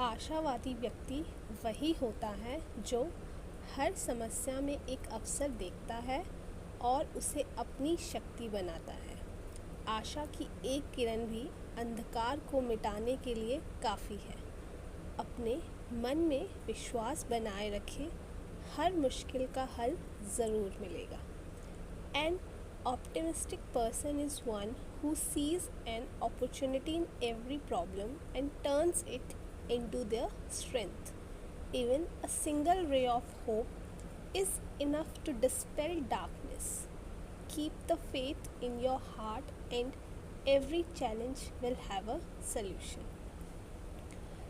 आशावादी व्यक्ति वही होता है जो हर समस्या में एक अवसर देखता है और उसे अपनी शक्ति बनाता है। आशा की एक किरण भी अंधकार को मिटाने के लिए काफ़ी है। अपने मन में विश्वास बनाए रखें, हर मुश्किल का हल ज़रूर मिलेगा। An optimistic person is one who sees an opportunity in every problem and turns it into their strength. Even a single ray of hope is enough to dispel darkness. Keep the faith in your heart, and every challenge will have a solution.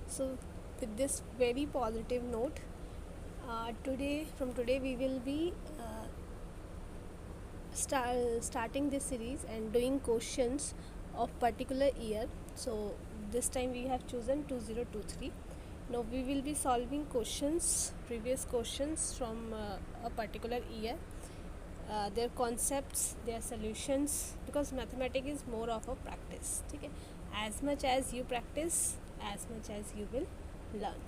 So, with this very positive note, today we will be starting this series and doing questions of particular year. So this time we have chosen 2023. Now we will be solving previous questions from a particular year, their concepts, their solutions, because mathematics is more of a practice. Okay, as much as you practice, as much as you will learn.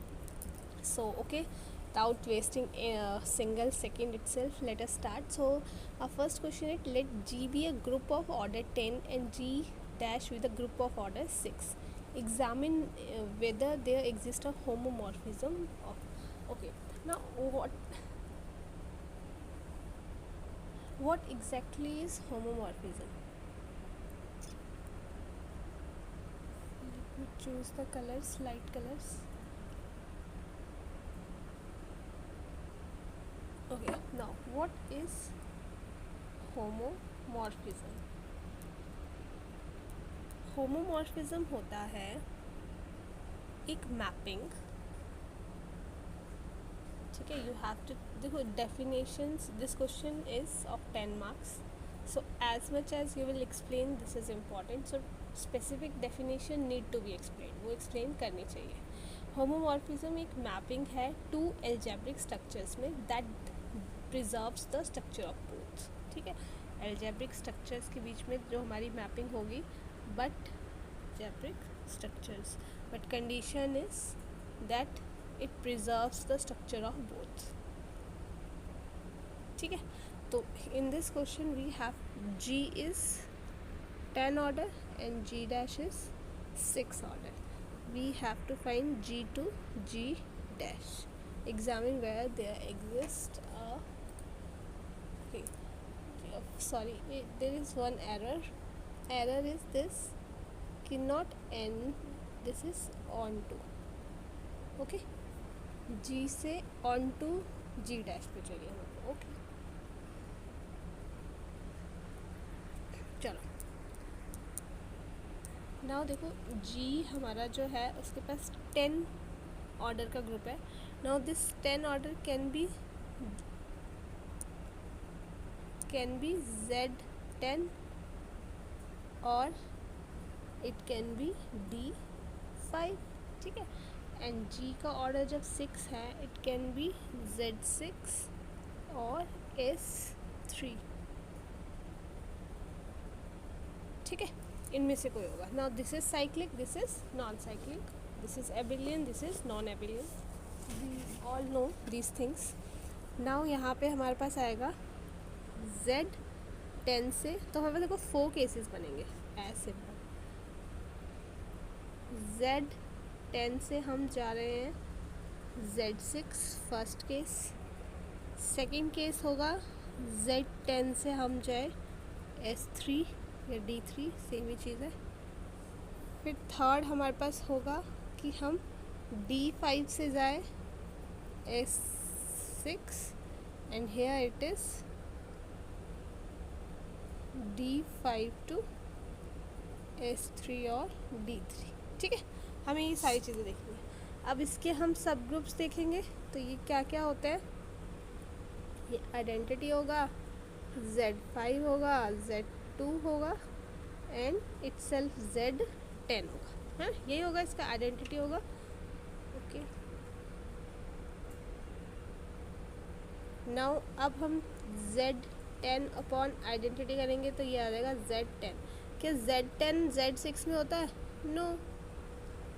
So okay, without wasting a single second itself, let us start. So our first question is, let G be a group of order 10 and G dash with a group of order 6. Examine whether there exists a homomorphism of. Okay, now what exactly is homomorphism? Let me choose the colors, light colors. Okay, now what is homomorphism? Homomorphism होता है एक mapping, ठीक है। You have to देखो definitions, this question is of 10 marks, so as much as you will explain this is important, so specific definition need to be explain, वो explain करनी चाहिए। Homomorphism एक मैपिंग है टू एल्जेब्रिक स्ट्रक्चर्स में that preserves the structure of both, ठीक है। Algebraic structures के बीच में जो हमारी मैपिंग होगी, but algebraic structures, but condition is that it preserves the structure of both, ठीक है। तो in this question we have G is 10 order and G dash is 6 order. We have to find G to G dash. Examine where there exists a there is one error. Error is this, cannot end, this is on to. Okay, G से on to G dash पे चलिए हम। Okay चलो, now देखो G हमारा जो है उसके पास 10 ऑर्डर का ग्रुप है। Now this 10 order can be Z10 और इट कैन बी D5, ठीक है। एंड G का ऑर्डर जब 6 है, इट कैन बी Z6 और S3, ठीक है। इनमें से कोई होगा। Now this is cyclic, this is non cyclic, this is abelian, this is non abelian, we all know these things. Now यहाँ पे हमारे पास आएगा Z10 से, तो हमारे पास देखो 4 केसेस बनेंगे ऐसे। Z10 से हम जा रहे हैं Z6 first case, second case होगा Z10 से हम जाए S3 या D3, सेम ही चीज़ है। फिर थर्ड हमारे पास होगा कि हम D5 से जाए S6 and here it is D5 to S3 और D3, ठीक है। हमें ये सारी चीज़ें देखनी है। अब इसके हम सब ग्रुप्स देखेंगे, तो ये क्या क्या होते हैं। ये आइडेंटिटी होगा, Z5 होगा, Z2 होगा एंड इटसेल्फ Z10 होगा, है यही होगा, इसका आइडेंटिटी होगा। ओके, नाउ अब हम Z10 अपॉन आइडेंटिटी करेंगे, तो ये आ जाएगा Z10। क्या Z10 Z6 में होता है? No,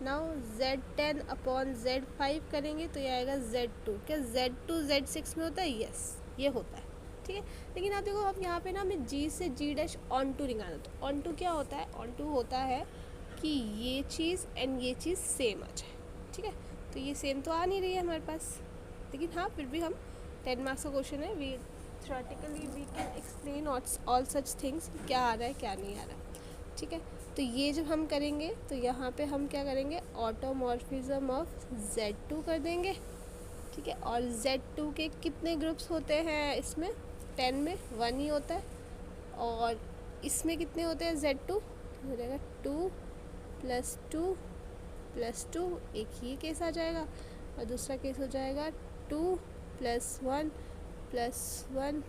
now Z10 upon Z5 करेंगे तो ये आएगा Z2। क्या Z2 Z6 में होता है? यस, ये होता है, ठीक है। लेकिन आप देखो, अब यहाँ पे ना हमें G से G डैश ऑन टू निकालना। तो ऑन टू क्या होता है? ऑन टू होता है कि ये चीज़ एंड ये चीज़ सेम आ जाए, ठीक है। तो ये सेम तो आ नहीं रही है हमारे पास, लेकिन हाँ फिर भी हम 10 मार्क्स का क्वेश्चन है, we theoretically we can explain all such things, क्या आ रहा है क्या नहीं आ रहा, ठीक है। तो ये जब हम करेंगे तो यहाँ पे हम क्या करेंगे? ऑटोमॉर्फिज्म ऑफ Z2 कर देंगे, ठीक है। और Z2 के कितने ग्रुप्स होते हैं? इसमें 10 में 1 ही होता है। और इसमें कितने होते हैं? Z2 हो जाएगा 2 + 2 + 2, एक ही केस आ जाएगा। और दूसरा केस हो जाएगा 2 + 1 + 1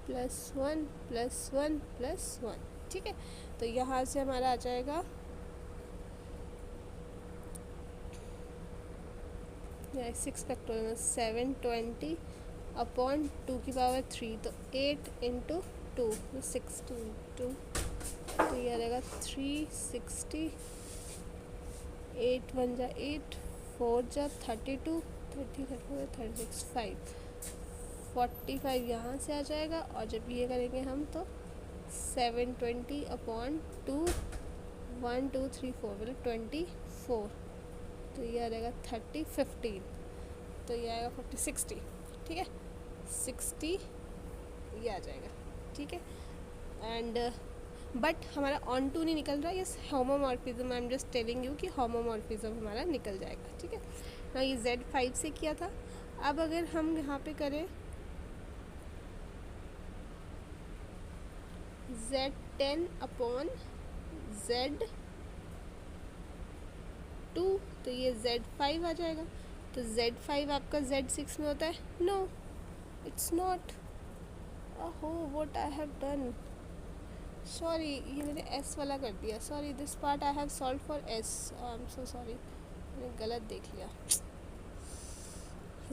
+ 1 + 1 + 1, ठीक है। तो यहाँ से हमारा आ जाएगा 6 फैक्टोरियल 720 अपॉन 2 की पावर 3, तो 8 × 2 तो 62, तो ये आ जाएगा 360, 8 1 जा 8, 4 जा 32, 36 5, 45 यहाँ से आ जाएगा। और जब ये करेंगे हम तो 720 अपॉन 2, 1 2 3 4 मतलब 24, तो ये आ जाएगा 30 15, तो ये आएगा 40 60, ठीक है। 60 ये आ जाएगा, ठीक है। एंड बट हमारा ऑन टू नहीं निकल रहा, yes homomorphism, I am just telling you कि होमोमॉर्फिज्म हमारा निकल जाएगा, ठीक है ना। ये Z5 से किया था। अब अगर हम यहाँ पे करें Z10 अपॉन Z2, तो ये Z5 आ जाएगा। तो Z5 आपका Z6 में होता है? No, it's not. ओहो, what I have done, sorry, ये मैंने S वाला कर दिया, sorry, this part I have solve for S, I am so sorry, मैंने गलत देख लिया।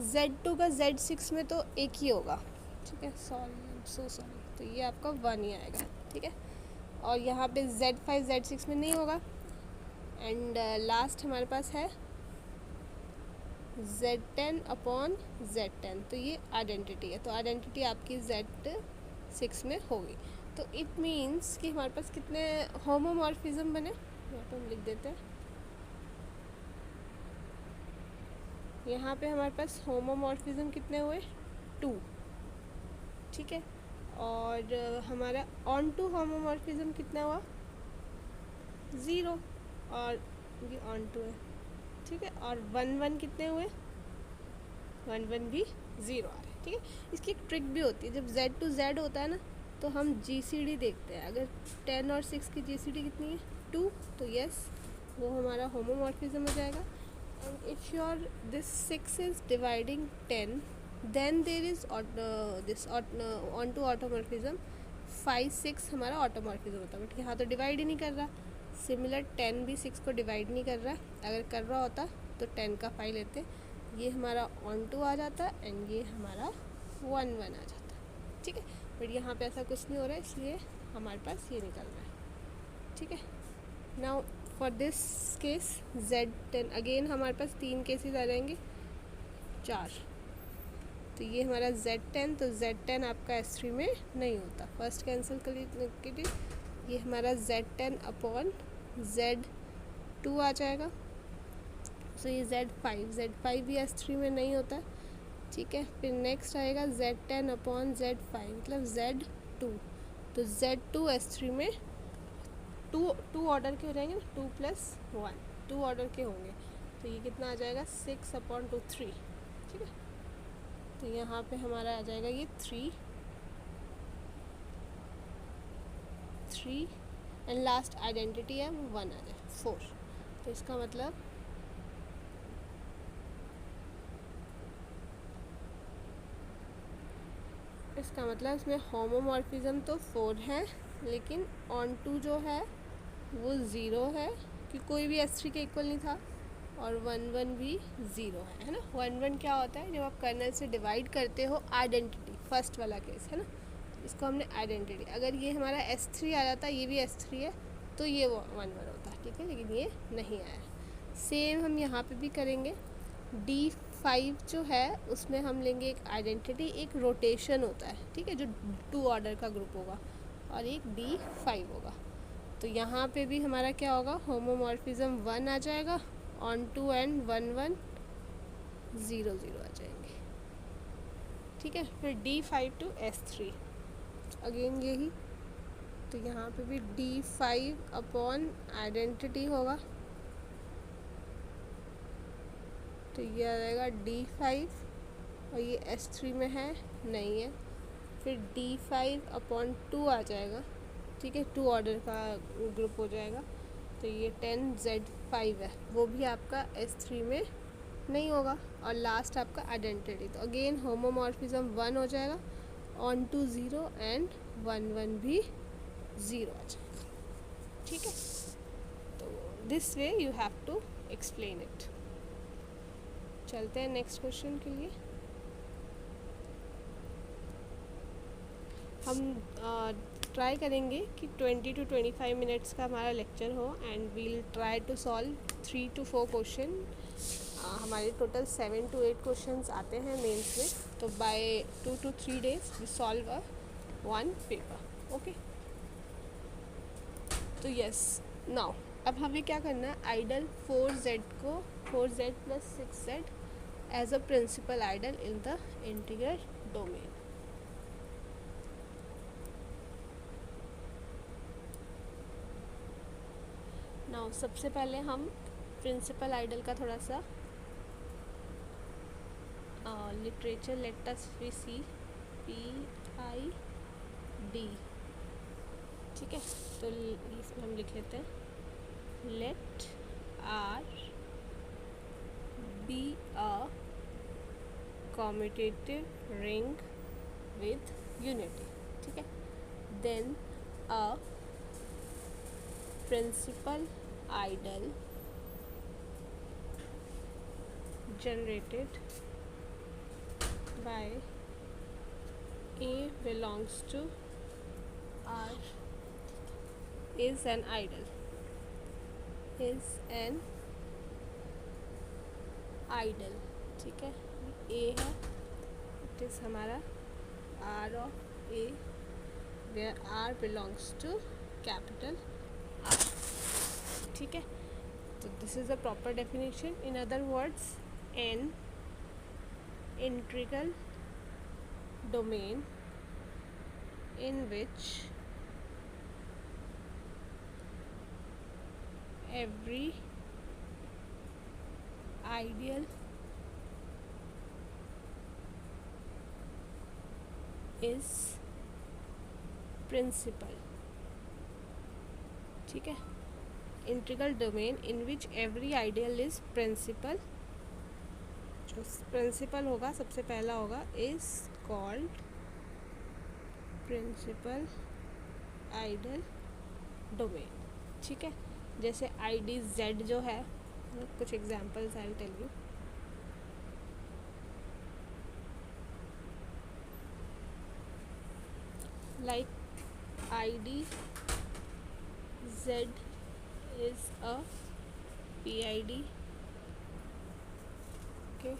Z2 का Z6 में तो एक ही होगा, ठीक है, sorry, I am so sorry. तो ये आपका 1 ही आएगा, ठीक है। और यहाँ पे Z5 Z6 में नहीं होगा। एंड लास्ट हमारे पास है Z10 अपॉन Z10, तो ये आइडेंटिटी है, तो आइडेंटिटी आपकी Z6 में होगी। तो इट मीन्स कि हमारे पास कितने होमोमॉर्फिज्म बने, यहाँ पे हम लिख देते हैं। यहाँ पे हमारे पास होमोमॉर्फिज्म कितने हुए? 2, ठीक है। और हमारा ऑन टू होमोमॉर्फिज्म कितना हुआ? 0, और ये ऑन टू है, ठीक है। और 1 1 कितने हुए? 1 1 भी 0 आ रहे हैं, ठीक है। इसकी एक ट्रिक भी होती है, जब Z to Z होता है ना, तो हम GCD देखते हैं। अगर 10 और 6 की GCD कितनी है? 2, तो यस वो हमारा होमोमॉर्फिज्म हो जाएगा। And if your this 6 is dividing 10, then there is this onto automorphism 5 6 हमारा ऑटोमॉर्फिज्म होता है, बट यहाँ तो डिवाइड ही नहीं कर रहा। सिमिलर 10 भी 6 को डिवाइड नहीं कर रहा, अगर कर रहा होता तो 10 का 5 लेते, ये हमारा ऑन टू आ जाता एंड ये हमारा 1 1 आ जाता, ठीक है। बट यहाँ पे ऐसा कुछ नहीं हो रहा है, इसलिए हमारे पास ये निकल रहा है, ठीक है। Now for this case Z10 again हमारे पास 3 केसेस आ जाएंगे, 4, तो ये हमारा Z10, तो Z10 आपका S3 में नहीं होता, फर्स्ट कैंसिल कर लीजिए। ये हमारा Z10 अपॉन Z2 आ जाएगा। सो ये Z5 भी S3 में नहीं होता, ठीक है। फिर नेक्स्ट आएगा Z10 अपॉन Z5 मतलब Z2, तो Z2 S3 में 2 ऑर्डर के हो जाएंगे ना, 2 + 1 2 ऑर्डर के होंगे, तो ये कितना आ जाएगा? 6 अपॉन 2 3, ठीक है। तो यहाँ पे हमारा आ जाएगा ये 3 एंड लास्ट आइडेंटिटी है 1 आ जाए 4, तो इसका मतलब इसमें होमोमॉर्फिज्म तो 4 है, लेकिन ऑन टू जो है वो 0 है, कि कोई भी S3 के इक्वल नहीं था, और 1 1 भी 0 है ना। 1 1 क्या होता है? जब आप कर्नल से डिवाइड करते हो आइडेंटिटी, फर्स्ट वाला केस है ना, इसको हमने आइडेंटिटी, अगर ये हमारा S3 आ जाता, ये भी S3 है, तो ये 1 1 होता, ठीक है, लेकिन ये नहीं आया। सेम हम यहाँ पे भी करेंगे। D5 जो है उसमें हम लेंगे एक आइडेंटिटी, एक रोटेशन होता है, ठीक है, जो 2 ऑर्डर का ग्रुप होगा, और एक D5 होगा। तो यहाँ पे भी हमारा क्या होगा, होमोमॉर्फिज्म 1 आ जाएगा, ऑन टू एंड 1 1 0 0 आ जाएंगे, ठीक है। फिर D5 टू S3 अगेन यही, तो यहाँ पे भी D5 अपॉन आइडेंटिटी होगा, तो ये आ जाएगा D5, और ये S3 में है नहीं है, फिर D5 अपॉन 2 आ जाएगा, ठीक है, 2 ऑर्डर का ग्रुप हो जाएगा, तो ये 10Z5 है, वो भी आपका S3 में नहीं होगा, और लास्ट आपका आइडेंटिटी, तो अगेन होमोमॉर्फिज्म 1 हो जाएगा, ऑन टू 0 एंड 1 1 भी 0 आ जाएगा, ठीक है। तो this way you have to explain it. चलते हैं नेक्स्ट क्वेश्चन के लिए। हम ट्राई करेंगे कि 20 to 25 मिनट्स का हमारा लेक्चर हो, and we'll try to solve 3 to 4 question. हमारे टोटल 7 to 8 क्वेश्चंस आते हैं मेंस में, तो by 2 to 3 days we solve 1 paper, okay. तो यस, नाउ अब हमें क्या करना है, आइडल 4z को 4z + 6z as a principal ideal in the integral domain. Now सबसे पहले हम प्रिंसिपल आइडल का थोड़ा सा literature, let us we see PID, ठीक है। तो इसमें हम लिख लेते हैं, let R be a commutative ring with unity, ठीक है। then a principal idol generated by A belongs to R is an idol, ठीक है। A है, इट इज़ हमारा R of A where R belongs to capital R, ठीक है। तो this is a proper definition. In other words, an integral domain in which every ideal is principal, ठीक है। Integral domain in which every ideal is principal, जो principal होगा सबसे पहला होगा, is called principal ideal domain, ठीक है। जैसे IDZ जो है, कुछ examples I will tell you. like IDZ is a PID, okay,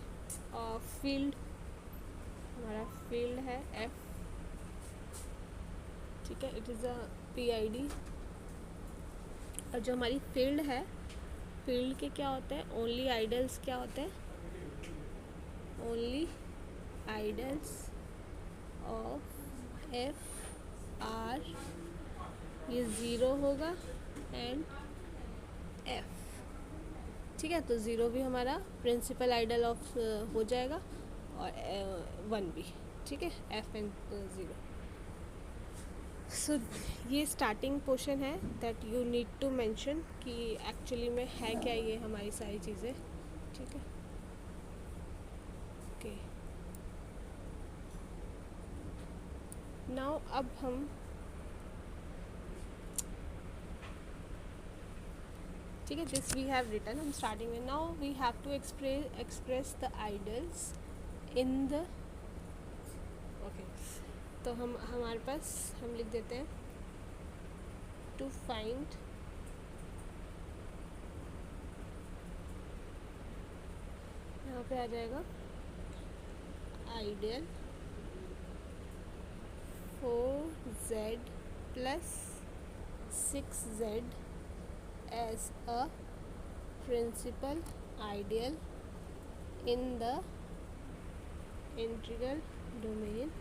और फील्ड, हमारा फील्ड है F, ठीक है, इट इज़ अ PID। और जो हमारी फील्ड है, फील्ड के क्या होते हैं, ओनली आइडल्स क्या होते हैं, only idols of F R, ये 0 होगा, एंड F, ठीक है। तो 0 भी हमारा प्रिंसिपल आइडल ऑफ हो जाएगा, और 1 भी, ठीक है, F एंड 0। सो ये स्टार्टिंग पोर्शन है that you need to mention कि एक्चुअली में है क्या ये हमारी सारी चीज़ें, ठीक है, ओके। नाउ अब हम, ठीक है, दिस वी हैव रिटन, हम स्टार्टिंग में, now we have to express the ideals in the, okay. तो हम हमारे पास हम लिख देते हैं, टू फाइंड पे आ जाएगा ideal 4z plus 6z as a principal ideal in the integral domain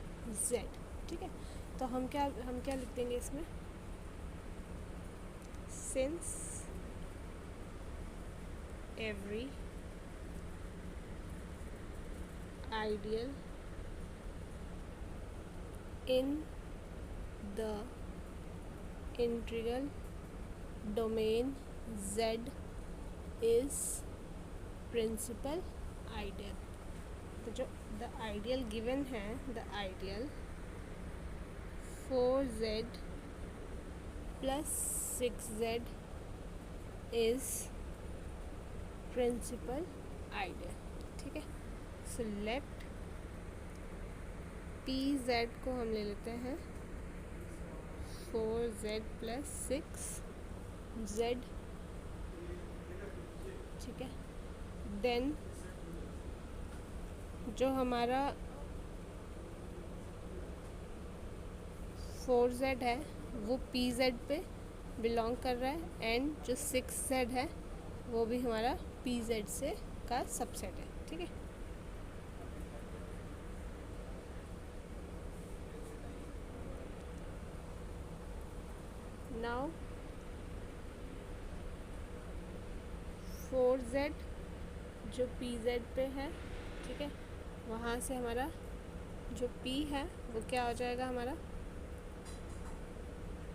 z। ठीक है, तो हम क्या लिख देंगे इसमें, since every ideal in the integral domain z is principal ideal। तो जो the ideal given है, the ideal 4z plus 6z is principal ideal। ठीक है, so let pz को हम ले लेते हैं 4z प्लस 6z। ठीक है, देन जो हमारा 4z है वो pz पे बिलोंग कर रहा है एंड जो 6z है वो भी हमारा pz से का सबसेट है। ठीक है, नाउ 4z जो pz पे है, ठीक है, वहाँ से हमारा जो p है वो क्या हो जाएगा, हमारा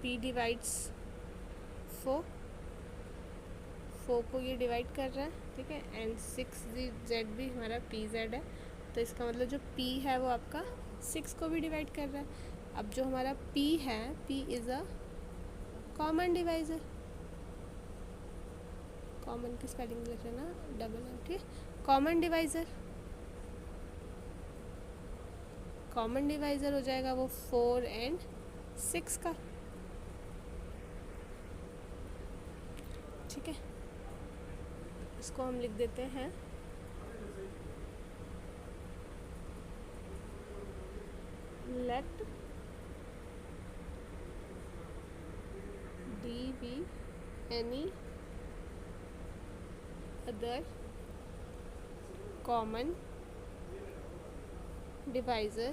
p डिवाइड्स 4 को ये डिवाइड कर रहा है। ठीक है, एंड 6z भी हमारा pz है, तो इसका मतलब जो p है वो आपका 6 को भी डिवाइड कर रहा है। अब जो हमारा p है, p is a common divisor, common की स्पेलिंग लिख लेना डबल एम। ठीक, कॉमन डिवाइज़र हो जाएगा वो 4 एंड 6 का। ठीक है, इसको हम लिख देते हैं late d be any other common divisor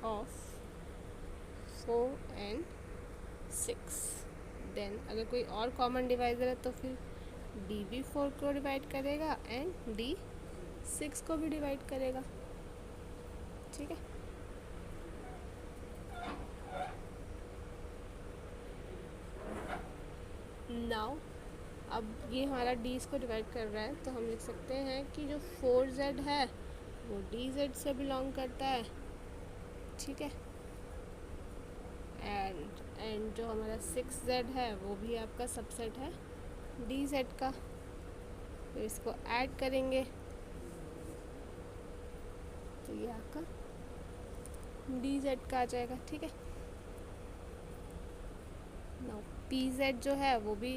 of 4 and 6। Then अगर कोई और कॉमन डिवाइज़र है तो फिर d भी 4 को डिवाइड करेगा एंड d 6 को भी डिवाइड करेगा। ठीक है, नाउ अब ये हमारा d इसको डिवाइड कर रहा है, तो हम लिख सकते हैं कि जो 4z है वो dz से बिलोंग करता है। ठीक है, एंड जो हमारा 6z है वो भी आपका सबसेट है dz का। तो इसको ऐड करेंगे तो ये आपका dz का आ जाएगा। ठीक है, नाउ pz जो है वो भी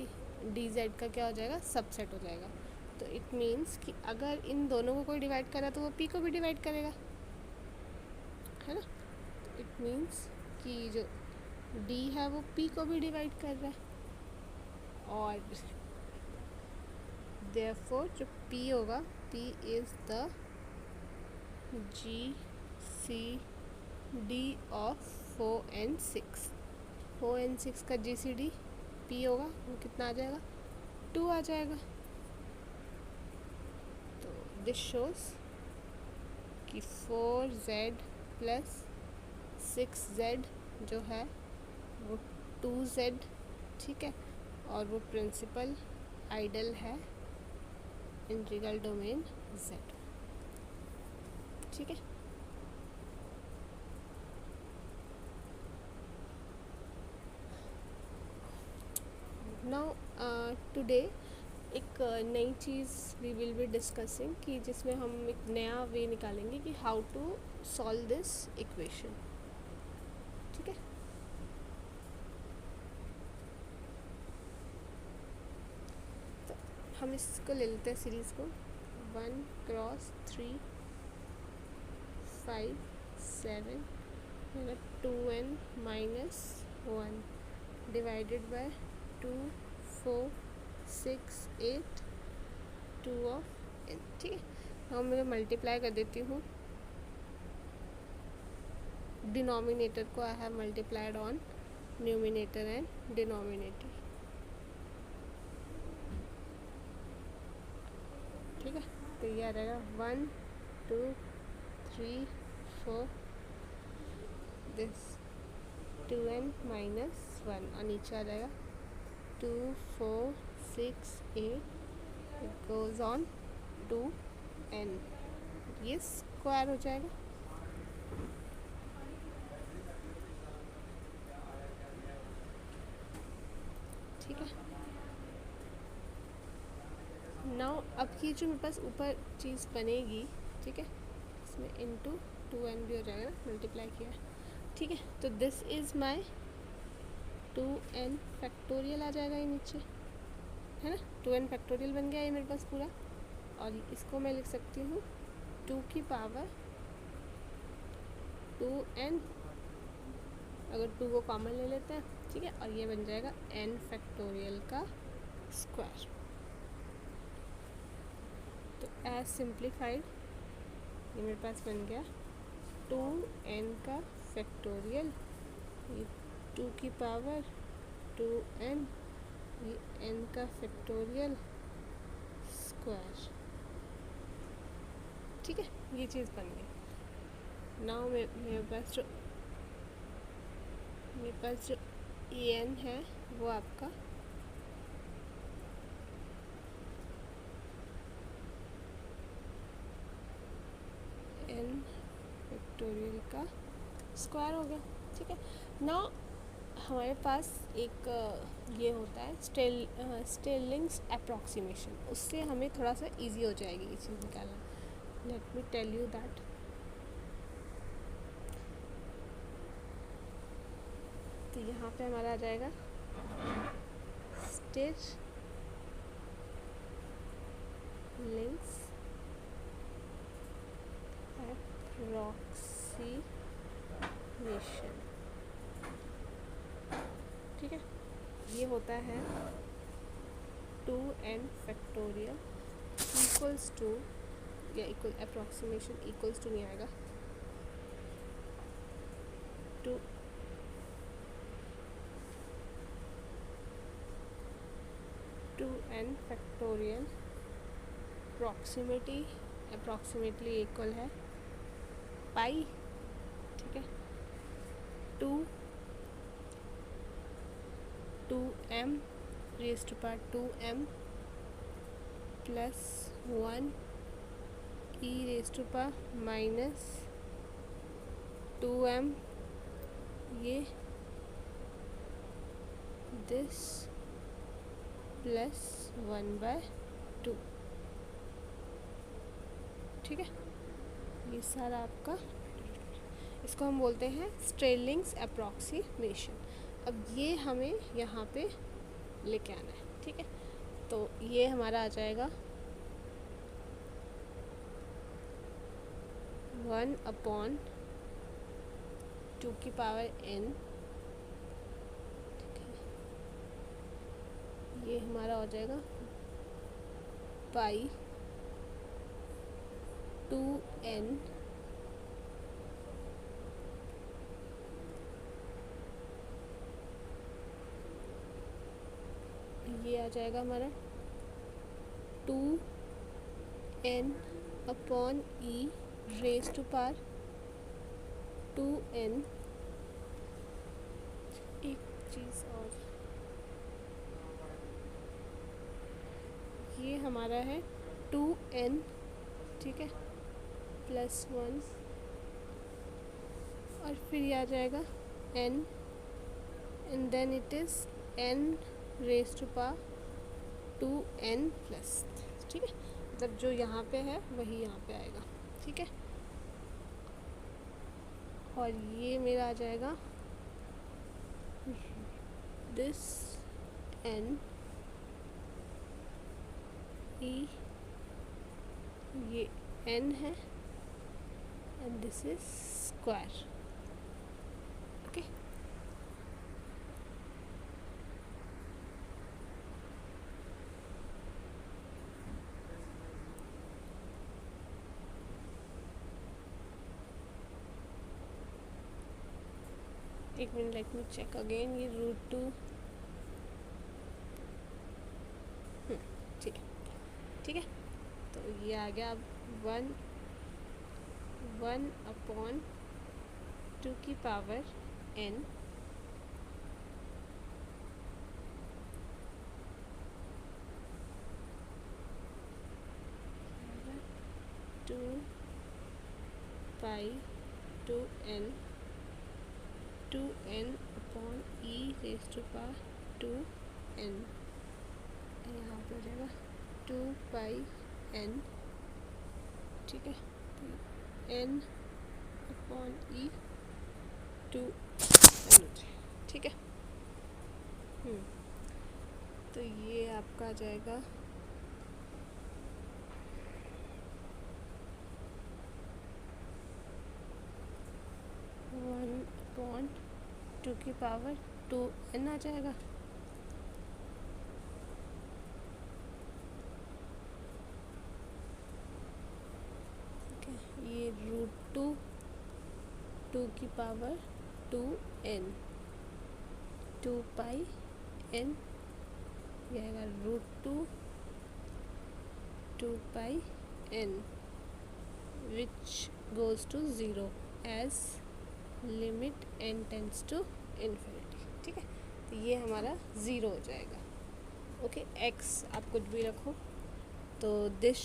dz का क्या हो जाएगा, सबसेट हो जाएगा। तो इट मीन्स कि अगर इन दोनों को कोई डिवाइड करा तो वो p को भी डिवाइड करेगा, है ना। इट मीन्स कि जो d है वो p को भी डिवाइड कर रहा है, और देयरफॉर जो p होगा, p is the GCD of 4 and 6। 4 and 6 का GCD p होगा, वो कितना आ जाएगा, 2 आ जाएगा। तो दिस शोज कि 4z प्लस 6z जो है वो 2z। ठीक है, और वो प्रिंसिपल आइडल है इंटीग्रल डोमेन z। ठीक है, नाउ टुडे एक नई चीज़ वी विल बी डिस्कसिंग कि जिसमें हम एक नया वे निकालेंगे कि how to solve this equation. ठीक है, तो हम इसको ले लेते हैं सीरीज़ को 1 cross 3 5 7 2n minus 1 divided by 2 4 6 8 2 of n। ठीक है, अब मैं मल्टीप्लाई कर देती हूँ डिनोमिनेटर को। I have multiplied on numerator and denominator. ठीक है, तो ये आ जाएगा 1 2 3 4 दिस 2n माइनस 1 और नीचे आ जाएगा 2 4 6 8 इट गोज़ ऑन 2n। ये स्क्वायर हो जाएगा। ठीक है, नाउ अब की जो मेरे पास ऊपर चीज़ बनेगी, ठीक है, इसमें इंटू 2n भी हो जाएगा, मल्टीप्लाई किया है। ठीक है, तो this is my 2n factorial आ जाएगा ये नीचे, है ना। 2n फैक्टोरियल बन गया ये मेरे पास पूरा। और इसको मैं लिख सकती हूँ 2 की पावर 2n, अगर 2 को कॉमन ले लेते हैं, ठीक है, और ये बन जाएगा n फैक्टोरियल का स्क्वायर। तो एज सिंप्लीफाइड ये मेरे पास बन गया 2n का फैक्टोरियल, ये 2 की पावर 2n, ये n का फैक्टोरियल स्क्वायर। ठीक है, ये चीज़ बन गई। नाउ मेरे पास जो en है वो आपका n फैक्टोरियल का स्क्वायर हो गया। ठीक है, नाउ हमारे पास एक ये होता है स्टेलिंग्स अप्रॉक्सीमेशन, उससे हमें थोड़ा सा इजी हो जाएगी ये चीज़ निकालना। Let me tell you that. तो यहाँ पे हमारा आ जाएगा स्टेलिंग्स अप्रॉक्सीमेशन। ठीक है, ये होता है 2n फैक्टोरियल इक्वल्स टू, या इक्वल अप्रॉक्सीमेशन इक्वल्स टू नहीं आएगा, 2n फैक्टोरियल अप्रॉक्सीमेटली इक्वल है पाई। ठीक है, 2m raise to power 2m plus 1 e raise to power minus 2m, ये दिस प्लस 1/2। ठीक है, ये सारा आपका, इसको हम बोलते हैं स्टेलिंग्स अप्रॉक्सीमेशन। अब ये हमें यहाँ पे लेके आना है। ठीक है, तो ये हमारा आ जाएगा 1/2 की पावर n। ठीक है, ये हमारा हो जाएगा पाई 2n ये आ जाएगा हमारा 2n upon e raise to power 2n। एक चीज़ और, ये हमारा है 2n, ठीक है, प्लस 1, और फिर ये आ जाएगा n, and then it is n raise to power 2n plus. ठीक है, मतलब जो यहाँ पे है वही यहाँ पे आएगा। ठीक है, और ये मेरा आ जाएगा दिस n ई, ये n है and this is square. Okay. एक minute, let me check again. ये रूट 2, ठीक है, ठीक है. तो ये आ गया अब 1/2 की पावर n 2π/2n 2n/e⁻²n. यहाँ पर हो जाएगा 2πn. ठीक है, n/e/2n. ठीक है. तो ये आपका आ जाएगा 1/2 की पावर 2n आ जाएगा. ये रूट 2 की पावर 2n 2πn. ये आएगा root 2πn which goes to 0 as limit n tends to infinity. ठीक है, तो ये हमारा 0 हो जाएगा. ओके, x आप कुछ भी रखो. तो दिस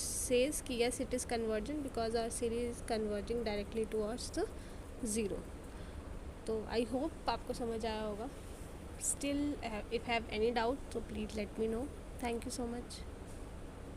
says कि yes it is convergent because our series is converging directly towards the 0. तो आई होप आपको समझ आया होगा. Still if have any doubt so please let me know. Thank you so much.